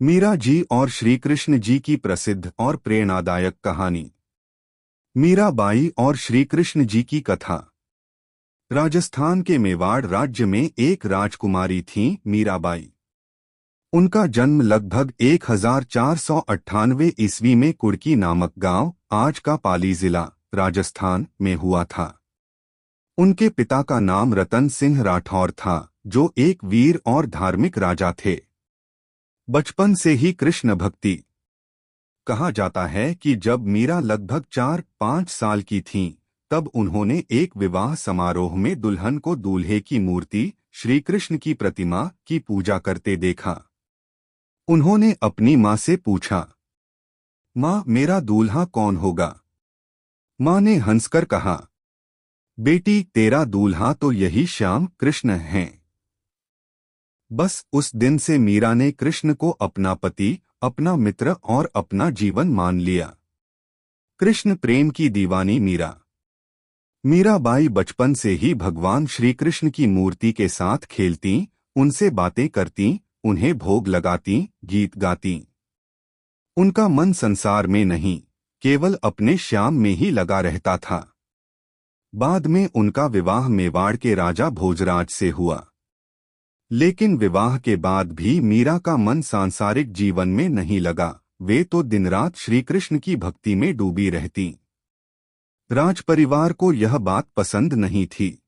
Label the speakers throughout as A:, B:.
A: मीरा जी और श्री कृष्ण जी की प्रसिद्ध और प्रेरणादायक कहानी। मीराबाई और श्री कृष्ण जी की कथा। राजस्थान के मेवाड़ राज्य में एक राजकुमारी थीं मीराबाई। उनका जन्म लगभग 1498 ईस्वी में कुड़की नामक गांव, आज का पाली जिला, राजस्थान में हुआ था। उनके पिता का नाम रतन सिंह राठौर था, जो एक वीर और धार्मिक राजा थे। बचपन से ही कृष्ण भक्ति। कहा जाता है कि जब मीरा लगभग 4-5 साल की थीं, तब उन्होंने एक विवाह समारोह में दुल्हन को दूल्हे की मूर्ति, श्री कृष्ण की प्रतिमा की पूजा करते देखा। उन्होंने अपनी माँ से पूछा, माँ, मेरा दूल्हा कौन होगा? माँ ने हंसकर कहा, बेटी, तेरा दूल्हा तो यही श्याम कृष्ण है। बस उस दिन से मीरा ने कृष्ण को अपना पति, अपना मित्र और अपना जीवन मान लिया। कृष्ण प्रेम की दीवानी मीरा। मीराबाई बचपन से ही भगवान श्री कृष्ण की मूर्ति के साथ खेलती, उनसे बातें करती, उन्हें भोग लगाती, गीत गाती। उनका मन संसार में नहीं, केवल अपने श्याम में ही लगा रहता था। बाद में उनका विवाह मेवाड़ के राजा भोजराज से हुआ। लेकिन विवाह के बाद भी मीरा का मन सांसारिक जीवन में नहीं लगा। वे तो दिन रात श्री कृष्ण की भक्ति में डूबी रहती। राजपरिवार को यह बात पसंद नहीं थी।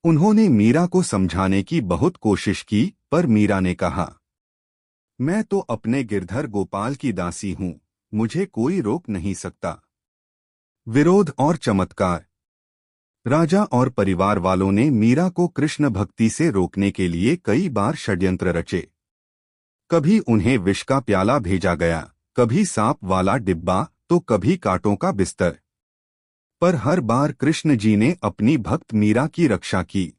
A: उन्होंने मीरा को समझाने की बहुत कोशिश की, पर मीरा ने कहा, मैं तो अपने गिरधर गोपाल की दासी हूँ, मुझे कोई रोक नहीं सकता। विरोध और चमत्कार। राजा और परिवार वालों ने मीरा को कृष्ण भक्ति से रोकने के लिए कई बार षड्यंत्र रचे। कभी उन्हें विष का प्याला भेजा गया, कभी सांप वाला डिब्बा, तो कभी कांटों का बिस्तर। पर हर बार कृष्ण जी ने अपनी भक्त मीरा की रक्षा की।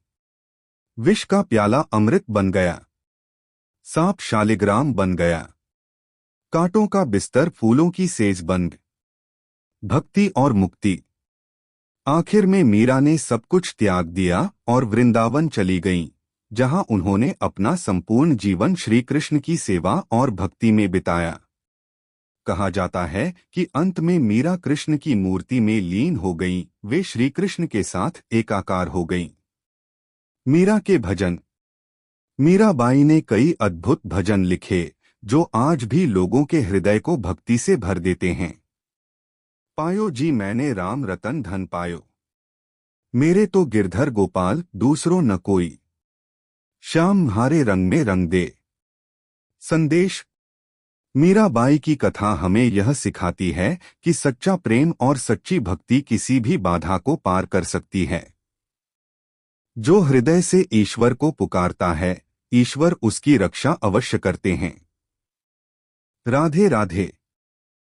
A: विष का प्याला अमृत बन गया, सांप शालिग्राम बन गया, कांटों का बिस्तर फूलों की सेज बन गई। भक्ति और मुक्ति। आखिर में मीरा ने सब कुछ त्याग दिया और वृंदावन चली गईं, जहां उन्होंने अपना संपूर्ण जीवन श्री कृष्ण की सेवा और भक्ति में बिताया। कहा जाता है कि अंत में मीरा कृष्ण की मूर्ति में लीन हो गईं, वे श्री कृष्ण के साथ एकाकार हो गईं। मीरा के भजन। मीराबाई ने कई अद्भुत भजन लिखे, जो आज भी लोगों के हृदय को भक्ति से भर देते हैं। पायो जी मैंने राम रतन धन पायो, मेरे तो गिरधर गोपाल दूसरो न कोई, श्याम म्हारे रंग में रंग दे। संदेश। मीराबाई की कथा हमें यह सिखाती है कि सच्चा प्रेम और सच्ची भक्ति किसी भी बाधा को पार कर सकती है। जो हृदय से ईश्वर को पुकारता है, ईश्वर उसकी रक्षा अवश्य करते हैं। राधे राधे।